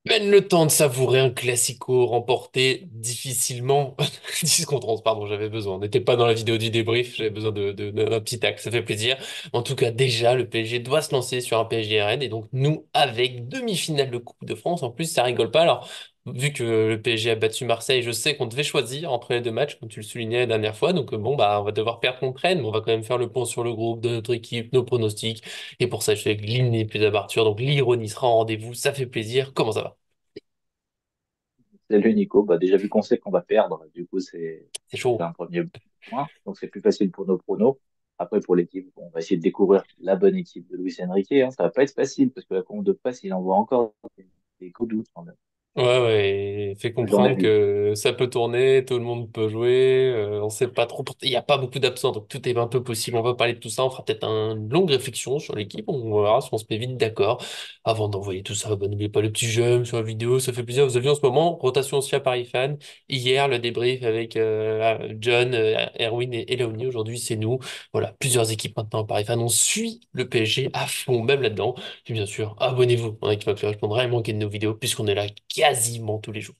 Peine le temps de savourer un classico remporté difficilement. 10 contre 11, pardon, j'avais besoin. On n'était pas dans la vidéo du débrief, j'avais besoin d'un petit tac, ça fait plaisir. En tout cas, déjà, le PSG doit se lancer sur un PSG RN et donc nous, avec demi-finale de Coupe de France, en plus, ça rigole pas. Alors, vu que le PSG a battu Marseille, je sais qu'on devait choisir entre les deux matchs, comme tu le soulignais la dernière fois. Donc, bon, bah, on va devoir perdre contre Rennes, mais on va quand même faire le point sur le groupe de notre équipe, nos pronostics. Et pour ça, je fais avec l'hymne et plus d'Arthur. Donc, l'ironie sera en rendez-vous, ça fait plaisir. Comment ça va? Salut Nico, bah déjà vu qu'on sait qu'on va perdre, du coup C'est c'est chaud. un premier point, donc c'est plus facile pour nos pronos. Après pour l'équipe, bon, on va essayer de découvrir la bonne équipe de Luis Enrique, hein. Ça va pas être facile parce que la conf de presse il envoie encore des gros doutes quand même. Ouais, ouais, et fait J'en ai comprendre vu. que ça peut tourner, tout le monde peut jouer, on sait pas trop, il n'y a pas beaucoup d'absents, donc tout est un peu possible. On va parler de tout ça, on fera peut-être une longue réflexion sur l'équipe, on verra si on se met vite d'accord. Avant d'envoyer tout ça, bah, n'oubliez pas le petit j'aime sur la vidéo, ça fait plaisir. Vous avez vu en ce moment, rotation aussi à Paris Fan. Hier, le débrief avec John, Erwin et Léonie. Aujourd'hui, c'est nous. Voilà, plusieurs équipes maintenant à Paris Fan. On suit le PSG à fond, même là-dedans. Et bien sûr, abonnez-vous à qui va plus répondre et manquer de nos vidéos puisqu'on est là quasiment tous les jours.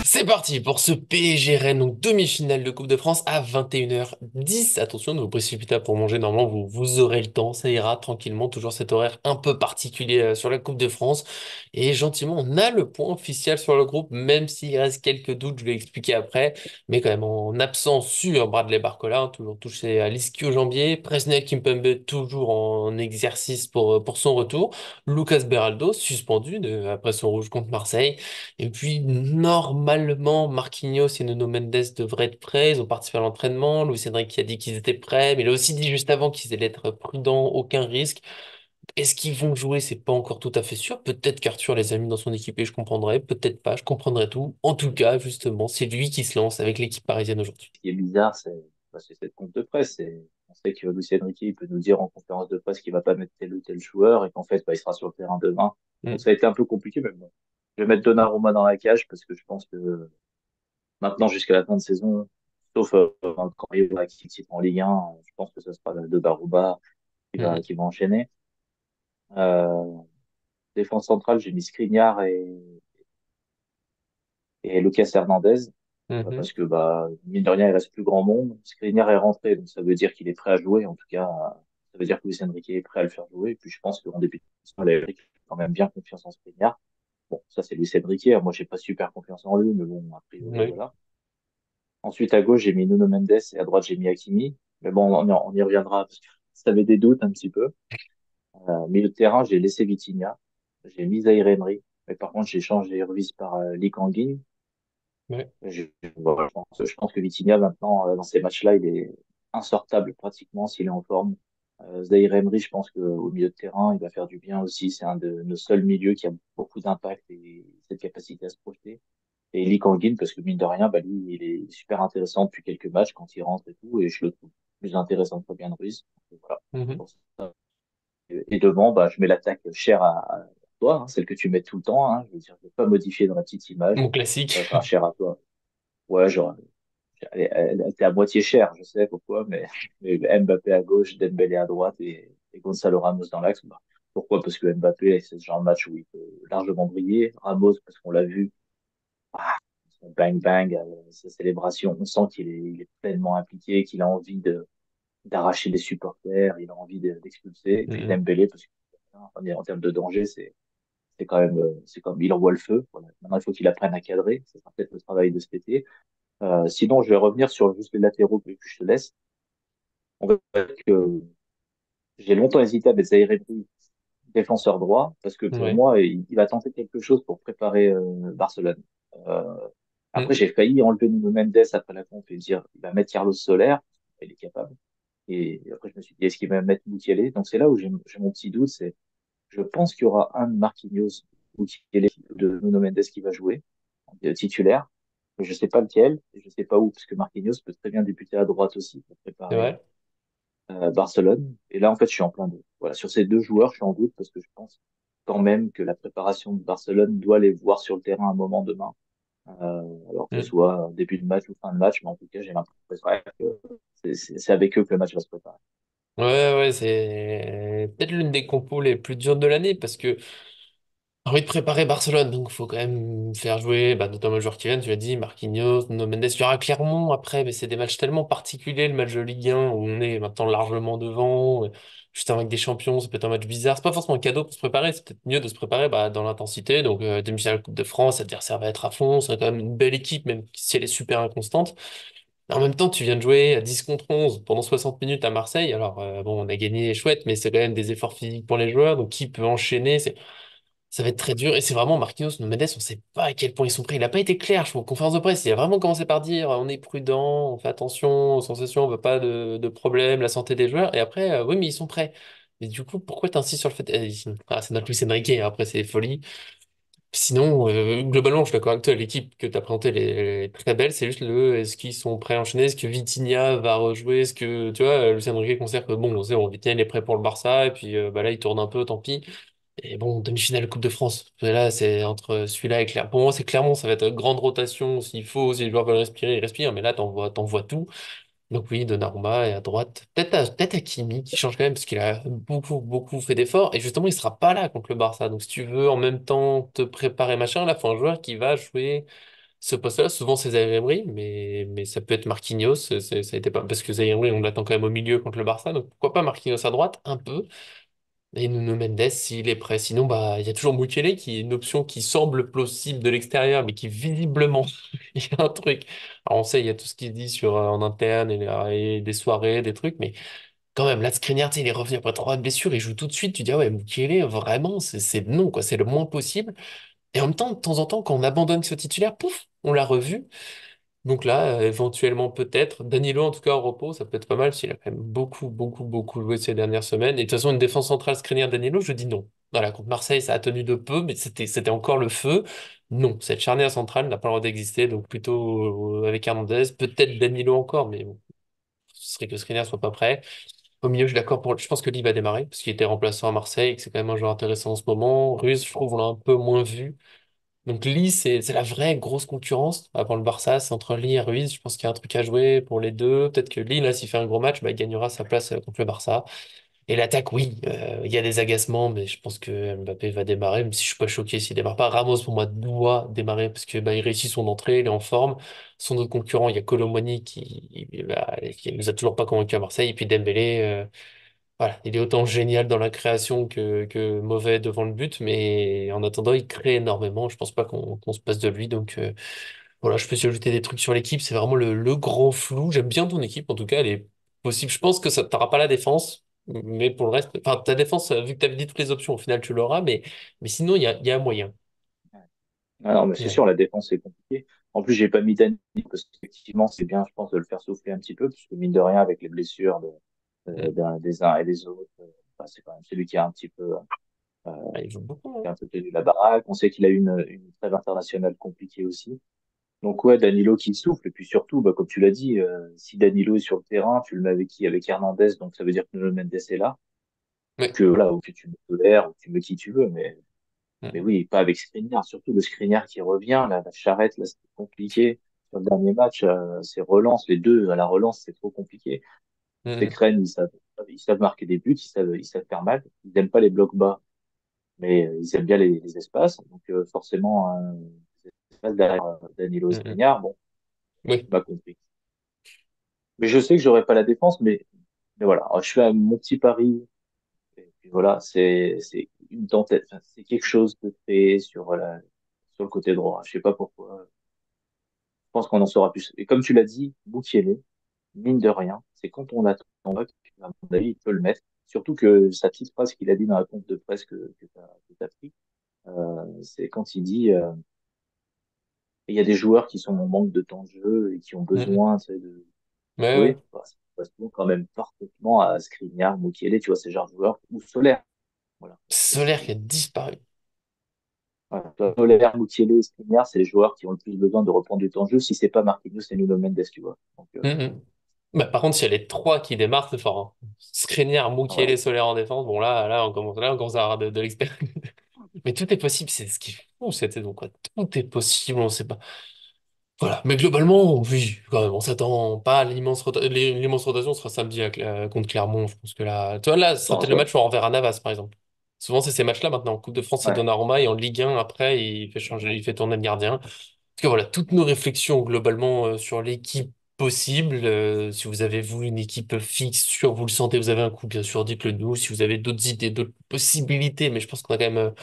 C'est parti pour ce PSG Rennes, donc demi-finale de Coupe de France à 21h10. Attention, ne vous précipitez pas pour manger, normalement vous aurez le temps, ça ira tranquillement, toujours cet horaire un peu particulier sur la Coupe de France. Et gentiment, on a le point officiel sur le groupe, même s'il reste quelques doutes, je vais expliquer après. Mais quand même, en absence sur Bradley Barcola, hein, toujours touché à l'ischio-jambier. Presnel Kimpembe, toujours en exercice pour son retour. Lucas Beraldo, suspendu après son rouge contre Marseille. Et puis, normalement, Marquinhos et Nuno Mendes devraient être prêts. Ils ont participé à l'entraînement. Luis Enrique a dit qu'ils étaient prêts, mais il a aussi dit juste avant qu'ils allaient être prudents, aucun risque. Est-ce qu'ils vont jouer? C'est pas encore tout à fait sûr. Peut-être qu'Arthur les a mis dans son équipe et je comprendrai. Peut-être pas, je comprendrai tout. En tout cas, justement, c'est lui qui se lance avec l'équipe parisienne aujourd'hui. Ce qui est bizarre, c'est cette conf de presse. On sait que Luis Enrique il peut nous dire en conférence de presse qu'il va pas mettre tel ou tel joueur et qu'en fait bah, il sera sur le terrain demain. Donc Hmm. ça a été un peu compliqué, mais bon. Je vais mettre Donnarumma dans la cage parce que je pense que maintenant, jusqu'à la fin de saison, sauf quand il va quitter en Ligue 1, je pense que ce sera de Daruba Hmm. qui va enchaîner. Euh, Défense centrale, j'ai mis Skriniar et Lucas Hernandez, Mhm. parce que bah, mine de rien, il reste plus grand monde. Skriniar est rentré, donc ça veut dire qu'il est prêt à jouer. En tout cas, ça veut dire que Luis Enrique est prêt à le faire jouer. Et puis je pense qu'en début de saison, il a quand même bien confiance en Skriniar. Bon, ça c'est Luis Enrique. Moi, j'ai pas super confiance en lui, mais bon, a priori, Oui. voilà. Ensuite, à gauche, j'ai mis Nuno Mendes et à droite, j'ai mis Hakimi. Mais bon, on y reviendra parce que ça avait des doutes un petit peu. Milieu de terrain, j'ai laissé Vitinha. J'ai mis Zaïre Emery. Mais par contre, j'ai changé Ruiz par Lee Kang-in. Ouais. Voilà, je pense que Vitinha, maintenant, dans ces matchs-là, il est insortable pratiquement s'il est en forme. Zaïre Emery, je pense qu'au milieu de terrain, il va faire du bien aussi. C'est un de nos seuls milieux qui a beaucoup d'impact et cette capacité à se projeter. Et Lee Kang-in, parce que mine de rien, bah, lui, il est super intéressant depuis quelques matchs quand il rentre et tout, et je le trouve plus intéressant que Fabien Ruiz. Donc, voilà. Mhm. Pour ça. Et devant, bah, je mets l'attaque chère à toi, hein, celle que tu mets tout le temps, hein. Je veux dire, je vais pas modifier dans la petite image. Mon classique. Enfin, chère à toi. Ouais, genre, elle était à moitié chère, je sais pourquoi, mais Mbappé à gauche, Dembélé à droite et Gonzalo Ramos dans l'axe. Bah, pourquoi? Parce que Mbappé, c'est ce genre de match où il peut largement briller. Ramos, parce qu'on l'a vu, ah, son bang bang, sa célébration, on sent il est pleinement impliqué, qu'il a envie d'arracher les supporters, il a envie d'expulser. Et puis Mhm. Dembélé, parce que en termes de danger, c'est quand même, c'est comme il envoie le feu. Voilà. Maintenant, il faut qu'il apprenne à cadrer. Ça sera peut-être le travail de cet été. Sinon, je vais revenir sur juste les latéraux que je te laisse. On va dire que j'ai longtemps hésité à mettre Zaïre Emery défenseur droit parce que pour Ouais. moi, il va tenter quelque chose pour préparer Barcelone. Euh, Après, Mhm. j'ai failli enlever Nuno Mendes après la conf et dire il va mettre Carlos Soler, il est capable. Et après, je me suis dit est-ce qu'il va mettre Moutielé? Donc c'est là où j'ai mon petit doute, c'est je pense qu'il y aura un de Marquinhos Moutielé de Nuno Mendes qui va jouer titulaire. Mais je sais pas lequel, et je sais pas où, parce que Marquinhos peut très bien débuter à droite aussi pour C'est préparer vrai. Barcelone. Et là, en fait, je suis en plein doute. Voilà, sur ces deux joueurs, je suis en doute parce que je pense quand même que la préparation de Barcelone doit les voir sur le terrain un moment demain, alors que ce Mhm. soit début de match ou fin de match, mais en tout cas, j'ai l'impression que c'est avec eux que le match va se préparer. Ouais, ouais, c'est peut-être l'une des compos les plus dures de l'année parce que Envie de préparer Barcelone, donc il faut quand même faire jouer, bah, notamment les joueurs qui viennent, tu l'as dit, Marquinhos, Nuno Mendes, il y aura Clermont après, mais c'est des matchs tellement particuliers, le match de Ligue 1, où on est maintenant largement devant, juste avec des champions, ça peut être un match bizarre, c'est pas forcément un cadeau pour se préparer, c'est peut-être mieux de se préparer bah, dans l'intensité, donc demi-finale de Coupe de France, l'adversaire va être à fond, c'est quand même une belle équipe, même si elle est super inconstante. En même temps, tu viens de jouer à 10 contre 11 pendant 60 minutes à Marseille, alors bon, on a gagné, chouette, mais c'est quand même des efforts physiques pour les joueurs, donc qui peut enchaîner, ça va être très dur. Et c'est vraiment Marquinhos, no Mendes, on sait pas à quel point ils sont prêts. Il a pas été clair, je trouve, en conférence de presse. Il a vraiment commencé par dire on est prudent, on fait attention aux sensations, on veut pas de problème, la santé des joueurs. Et après, oui, mais ils sont prêts. Mais du coup, pourquoi t'insistes sur le fait. C'est notre Luis Enrique, hein, après, c'est folie. Sinon, globalement, je suis d'accord avec toi, l'équipe que tu as présentée, elle est très belle. C'est juste est-ce qu'ils sont prêts à enchaîner? Est-ce que Vitinha va rejouer? Est-ce que, tu vois, Luis Enrique considère que bon, c'est bon, Vitinha, il est prêt pour le Barça, et puis bah là, il tourne un peu, tant pis. Et bon, demi-finale Coupe de France. Là, c'est entre celui-là et Clermont. Pour moi, c'est Clermont, ça va être grande rotation. S'il faut, si les joueurs veulent respirer, ils respirent. Mais là, t'en vois tout. Donc oui, Donnarumma et à droite. Peut-être Hakimi qui change quand même parce qu'il a beaucoup, beaucoup fait d'efforts. Et justement, il sera pas là contre le Barça. Donc si tu veux en même temps te préparer, machin, là, faut un joueur qui va jouer ce poste-là. Souvent, c'est Zaïre Emery, mais ça peut être Marquinhos. Ça a été pas, parce que Zaïre Emery, on l'attend quand même au milieu contre le Barça. Donc pourquoi pas Marquinhos à droite, un peu. Et Nuno Mendes, s'il est prêt. Sinon, bah, il y a toujours Mukiele qui est une option qui semble plausible de l'extérieur, mais qui visiblement, il y a un truc. Alors, on sait, il y a tout ce qui se dit sur, en interne et des soirées, des trucs, mais quand même, là, Skriniar, tu sais, il est revenu après 3 blessures, il joue tout de suite. Tu dis, ah ouais, Mukiele, vraiment, c'est non, quoi, c'est le moins possible. Et en même temps, de temps en temps, quand on abandonne ce titulaire, pouf, on l'a revu. Donc là, éventuellement, peut-être. Danilo, en tout cas, au repos, ça peut être pas mal, s'il a quand même beaucoup, beaucoup, beaucoup joué ces dernières semaines. Et de toute façon, une défense centrale Skriniar-Danilo, je dis non. Voilà, contre Marseille, ça a tenu de peu, mais c'était encore le feu. Non, cette charnière centrale n'a pas le droit d'exister, donc plutôt avec Hernandez, peut-être Danilo encore, mais bon, ce serait que Skriniar soit pas prêt. Au milieu, je suis d'accord pour. Je pense que Lee va démarrer, parce qu'il était remplaçant à Marseille, et que c'est quand même un joueur intéressant en ce moment. Ruiz, je trouve, on l'a un peu moins vu. Donc Lille, c'est la vraie grosse concurrence avant le Barça, c'est entre Lille et Ruiz. Je pense qu'il y a un truc à jouer pour les deux. Peut-être que Lille, là, s'il fait un gros match, bah, il gagnera sa place contre le Barça. Et l'attaque, oui, il y a des agacements, mais je pense que Mbappé va démarrer, même si je suis pas choqué s'il démarre pas. Ramos, pour moi, doit démarrer parce que bah, il réussit son entrée, il est en forme. Son autre concurrent, il y a Kolo Muani qui nous a toujours pas convaincu à Marseille. Et puis Dembélé, voilà, il est autant génial dans la création que mauvais devant le but, mais en attendant, il crée énormément. Je pense pas qu'on se passe de lui. Donc voilà, je peux aussi ajouter des trucs sur l'équipe. C'est vraiment le grand flou. J'aime bien ton équipe, en tout cas, elle est possible. Je pense que ça t'aura pas la défense, mais pour le reste, enfin, ta défense, vu que tu avais dit toutes les options, au final, tu l'auras, mais sinon, il y a un moyen. Ah non, mais Il y c'est a- sûr, la défense est compliquée. En plus, j'ai pas mis Dani parce qu'effectivement, c'est bien, je pense, de le faire souffler un petit peu, parce que mine de rien, avec les blessures Hmm. des uns et des autres, enfin, c'est quand même celui qui a un petit peu, Ah, il joue beaucoup, qui hein. a un peu tenu la baraque. On sait qu'il a eu une trêve internationale compliquée aussi. Donc ouais, Danilo qui souffle. Et puis surtout, bah, comme tu l'as dit, si Danilo est sur le terrain, tu le mets avec qui? Avec Hernandez, donc ça veut dire que Nuno Mendes est là. Ouais. Voilà, ou que tu mets Soler, ou que tu mets qui tu veux, mais Hmm. oui, pas avec Skriniar, surtout le Skriniar qui revient, là, la charrette, là, c'était compliqué. Sur le dernier match, ces relances, les deux à la relance, c'est trop compliqué. Hmm. Fekrenne, ils savent marquer des buts, ils savent faire mal. Ils n'aiment pas les blocs bas, mais ils aiment bien les espaces. Donc forcément, les espaces derrière Danilo et Hmm. Hmm. Skriniar, bon, Oui, tu m'as compris. Mais je sais que j'aurai pas la défense, mais voilà, alors, je fais mon petit pari. Et puis voilà, c'est une tentative, enfin, c'est quelque chose de fait sur le côté droit. Je sais pas pourquoi. Je pense qu'on en saura plus. Et comme tu l'as dit, Mukiele, mine de rien, c'est quand on attend, à mon avis, il peut le mettre. Surtout que sa petite phrase qu'il a dit dans la conf de presse que t'as pris, c'est quand il dit, il y a des joueurs qui sont en manque de temps de jeu et qui ont Hmm. besoin, tu sais, de Ouais, ouais. jouer. Bah, ça correspond quand même parfaitement à Skriniar, Mukiele, tu vois, ces genres de joueurs, ou Solaire. Voilà. Solaire qui a disparu. Voilà. Solaire, Mukiele et Skriniar, c'est les joueurs qui ont le plus besoin de reprendre du temps de jeu. Si c'est pas Marquinhos, c'est Nuno Mendes, tu vois. Donc, Hmm. Hmm. Bah, par contre, s'il y a les trois qui démarrent, c'est fort, hein. Skriniar, ouais. Mukiele, Solaire en défense. Bon, là, on commence à avoir de l'expérience. Mais tout est possible, c'est ce qui est fou cette saison, quoi. Tout est possible, on sait pas. Voilà. Mais globalement, oui, quand même, on s'attend pas à l'immense rotation sera samedi contre Clermont. Je pense que là, tu vois, là, ce sera Non, peut-être le ouais. match où on reverra Navas, par exemple. Souvent, c'est ces matchs-là maintenant. En Coupe de France, c'est Ouais, Donnarumma et en Ligue 1, après, il fait changer, il fait tourner le gardien. Parce que voilà, toutes nos réflexions globalement sur l'équipe possible. Si vous avez vous une équipe fixe, sûr, vous le sentez, vous avez un coup, bien sûr, dites-le nous. Si vous avez d'autres idées, d'autres possibilités, mais je pense qu'on a quand même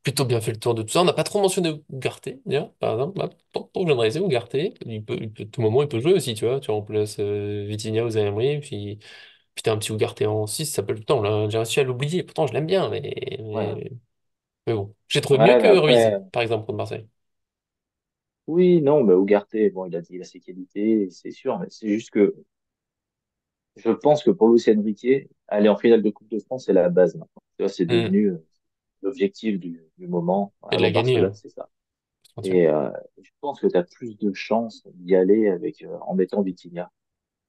plutôt bien fait le tour de tout ça. On n'a pas trop mentionné Ougarté, d'ailleurs, par exemple. Bah, pour Jean Reyes, Ougarté, à tout moment, il peut jouer aussi, tu vois. Tu remplaces Vitinha aux Emery, puis t'as un petit Ougarté en 6, ça peut le temps, là. J'ai réussi à l'oublier. Pourtant, je l'aime bien, ouais. mais bon. J'ai trouvé mieux Ouais, mais que Ruiz, après, par exemple, contre Marseille. oui, non, mais Ugarte, bon, il a ses qualités, c'est sûr, mais c'est juste que je pense que pour Luis Enrique, aller en finale de Coupe de France, c'est la base maintenant. Tu vois, c'est Hmm. devenu l'objectif du moment. Et de la Avant gagner, Barcelone, hein, c'est ça. faut se mentir. Et je pense que tu as plus de chances d'y aller avec en mettant Vitinha.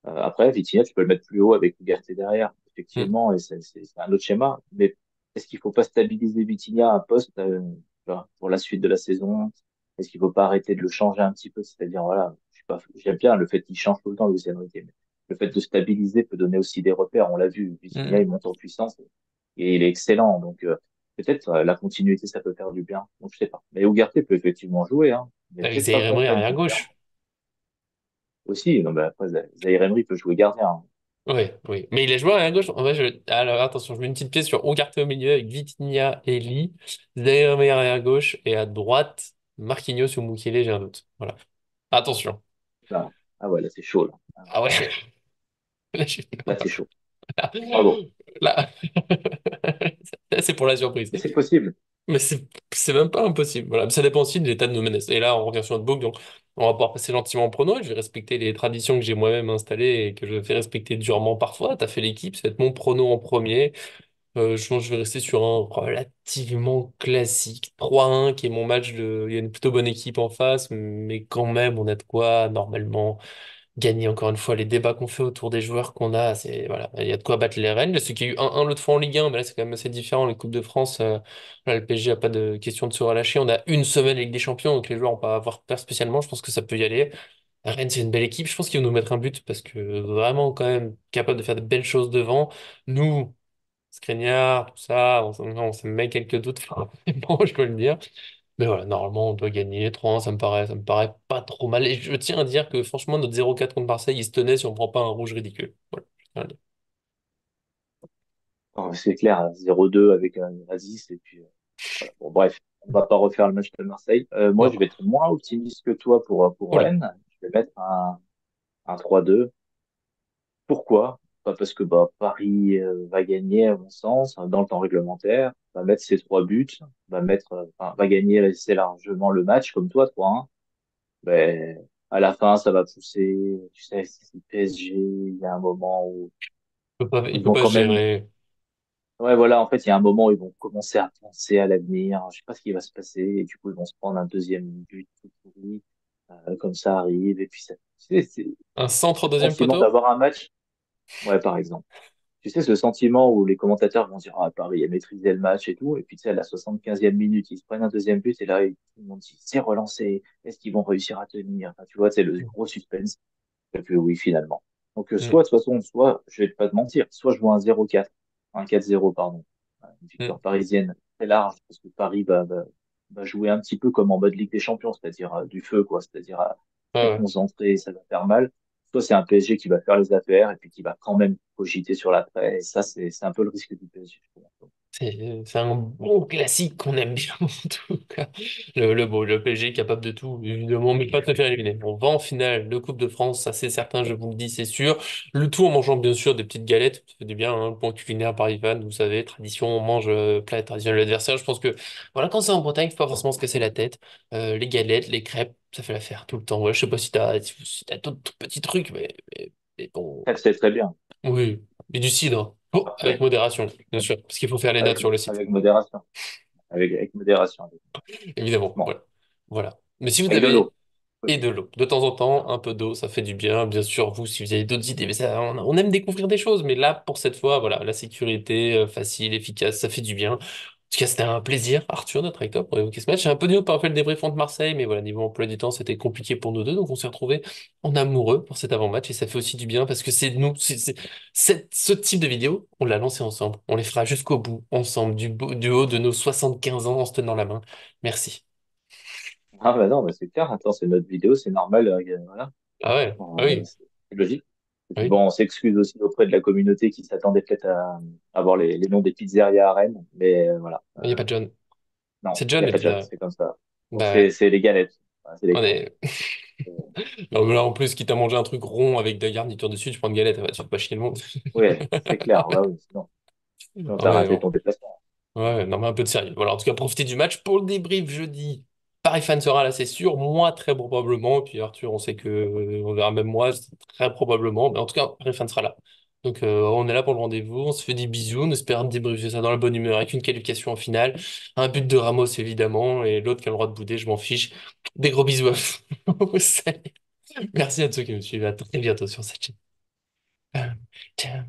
Après, Vitinha, tu peux le mettre plus haut avec Ugarte derrière, Hmm. effectivement, et c'est un autre schéma. Mais est-ce qu'il faut pas stabiliser Vitinha à un poste voilà, pour la suite de la saison? Est-ce qu'il faut pas arrêter de le changer un petit peu? C'est-à-dire, voilà, je suis pas, j'aime bien le fait qu'il change tout le temps, Luis Enrique, mais le fait de stabiliser peut donner aussi des repères. On l'a vu, Vitinha, Hmm. il monte en puissance et il est excellent. Donc, peut-être la continuité, ça peut faire du bien. Donc, je sais pas. Mais Ugarte peut effectivement jouer, hein, mais Avec peut-être pas Zaïre Emery contre arrière l'Inter. gauche. Aussi, non, mais après, Zaïre Emery peut jouer gardien, hein. Oui, oui. Mais il a joué arrière gauche. En vrai, alors attention, je mets une petite pièce sur Ougarté au milieu avec Vitinha et Lee. Zaïre Emery arrière gauche. Et à droite, Marquinhos ou Mukiele, j'ai un doute. Voilà. Attention. Là, ah ouais, là, c'est chaud, là. Ah, Ah ouais. Là, là, c'est chaud. là, Bravo. là, là, c'est pour la surprise. Mais c'est possible. Mais c'est même pas impossible. Voilà. Ça dépend aussi de l'état de nos menaces. Et là, on revient sur notre boucle, donc on va pouvoir passer gentiment en prono. Je vais respecter les traditions que j'ai moi-même installées et que je fais respecter durement parfois. T'as fait l'équipe, c'est mon prono en premier. Je pense que je vais rester sur un relativement classique 3-1, qui est mon match de. Il y a une plutôt bonne équipe en face, mais quand même, on a de quoi normalement gagner encore une fois les débats qu'on fait autour des joueurs qu'on a, c'est voilà, il y a de quoi battre les Rennes. Je sais qu'il y a eu 1-1 l'autre fois en Ligue 1, mais là c'est quand même assez différent. Les Coupes de France, là, le PSG a pas de question de se relâcher. On a une semaine Ligue des Champions, donc les joueurs vont pas avoir peur spécialement. Je pense que ça peut y aller. Rennes, c'est une belle équipe. Je pense qu'ils vont nous mettre un but parce que vraiment quand même capable de faire de belles choses devant. Nous, Skriniar, tout ça, on s'en met quelques doutes, forcément, je dois le dire. Mais voilà, normalement, on doit gagner 3-1, ça me paraît pas trop mal. Et je tiens à dire que franchement, notre 0-4 contre Marseille, il se tenait si on prend pas un rouge ridicule. Voilà. Je tiens à le dire. Oh, c'est clair, 0-2 avec un Aziz, et puis, voilà. Bon, bref, on va pas refaire le match de Marseille. Moi, je Non. vais être moins optimiste que toi pour Oula. Rennes. Je vais mettre un 3-2. Pourquoi? Pas parce que bah, Paris va gagner, à mon sens, dans le temps réglementaire, va mettre ses 3 buts, enfin, va gagner assez largement le match, comme toi, 3-1. Ben, à la fin, ça va pousser. Tu sais, c'est le PSG, il y a un moment où Il ils peut vont pas quand même. gérer Ouais, voilà, en fait, il y a un moment où ils vont commencer à penser à l'avenir. Je sais pas ce qui va se passer. Et du coup, ils vont se prendre un deuxième but tout pourri, comme ça arrive. Et puis, tu sais, un centre au ce deuxième sentiment poteau. d'avoir un match. Ouais, par exemple. Tu sais, ce sentiment où les commentateurs vont dire, ah, Paris a maîtrisé le match et tout. Et puis, tu sais, à la 75e minute, ils se prennent un deuxième but. Et là, tout le monde dit, c'est relancé. Est-ce qu'ils vont réussir à tenir? Enfin, tu vois, c'est le gros suspense. Et puis oui, finalement. Donc, Hmm, soit, de toute façon, soit, je vais pas te mentir, soit je vois un 0-4, un 4-0, pardon. Une hmm. victoire parisienne très large, parce que Paris va jouer un petit peu comme en mode Ligue des Champions, c'est-à-dire du feu, quoi, c'est-à-dire Ouais, très ouais. concentré, ça va faire mal. Soit c'est un PSG qui va faire les affaires et puis qui va quand même cogiter sur l'après. Et ça, c'est un peu le risque du PSG, je trouve. C'est un bon classique qu'on aime bien, en tout cas. Le PSG est capable de tout, évidemment, mais pas de se faire éliminer. On va en finale de Coupe de France, ça c'est certain, je vous le dis, c'est sûr. Le tout en mangeant bien sûr des petites galettes, ça fait du bien, hein, le point culinaire parisien, vous savez, tradition, on mange plat traditionnel de l'adversaire. Je pense que voilà, quand c'est en Bretagne, faut pas forcément se casser la tête. Les galettes, les crêpes, ça fait l'affaire tout le temps. Ouais, je sais pas si t'as d'autres petits trucs, mais bon, C'est très bien. oui. Et du cidre. Oh, avec Parfait. modération, bien sûr, parce qu'il faut faire les notes sur le site. Avec modération. Avec modération. Évidemment, Bon. voilà. Voilà. Mais si vous Avec de avez, l'eau. et de Aussi. l'eau, de temps en temps, un peu d'eau, ça fait du bien. Bien sûr, vous, si vous avez d'autres idées, mais ça, on aime découvrir des choses. Mais là, pour cette fois, voilà, la sécurité, facile, efficace, ça fait du bien. tout cas, c'était un plaisir, Arthur, d'être avec toi pour évoquer ce match. J'ai un peu dit, on fait le débrief contre Marseille, mais voilà, niveau emploi du temps, c'était compliqué pour nous deux, donc on s'est retrouvés en amoureux pour cet avant-match, et ça fait aussi du bien parce que c'est nous, ce type de vidéo, on l'a lancé ensemble. On les fera jusqu'au bout, ensemble, du haut de nos 75 ans en se tenant la main. Merci. Ah bah non, bah c'est clair, attends, c'est notre vidéo, c'est normal, voilà. Ah ouais, ah oui, C'est logique. Et ah puis oui. bon, on s'excuse aussi auprès de la communauté qui s'attendait peut-être à avoir les noms des pizzerias à Rennes, mais voilà. Il n'y a pas de John. Non, C'est il John, n'y a les pas de John, pizzas. c'est comme ça. Donc Bah ouais, c'est les galettes. Voilà, c'est les on galettes. est... Non, mais là, en plus, quitte à manger un truc rond avec de la garniture dessus, tu prends une galette, tu vas pas chier le monde. Ouais, c'est clair, ouais, oui, sinon Ah t'as ouais, raté non. ton déplacement. Ouais, non, mais un peu de sérieux. Voilà, en tout cas, profitez du match. Pour le débrief jeudi, Paris fan sera là, c'est sûr. Moi, très probablement. Et puis Arthur, on sait que on verra même moi, très probablement. Mais en tout cas, Paris fan sera là. Donc, on est là pour le rendez-vous. On se fait des bisous. On espère débriefer ça dans la bonne humeur avec une qualification en finale. Un but de Ramos, évidemment. Et l'autre qui a le droit de bouder, je m'en fiche. Des gros bisous à vous. Salut. Merci à tous ceux qui me suivent. À très bientôt sur cette chaîne. Ciao.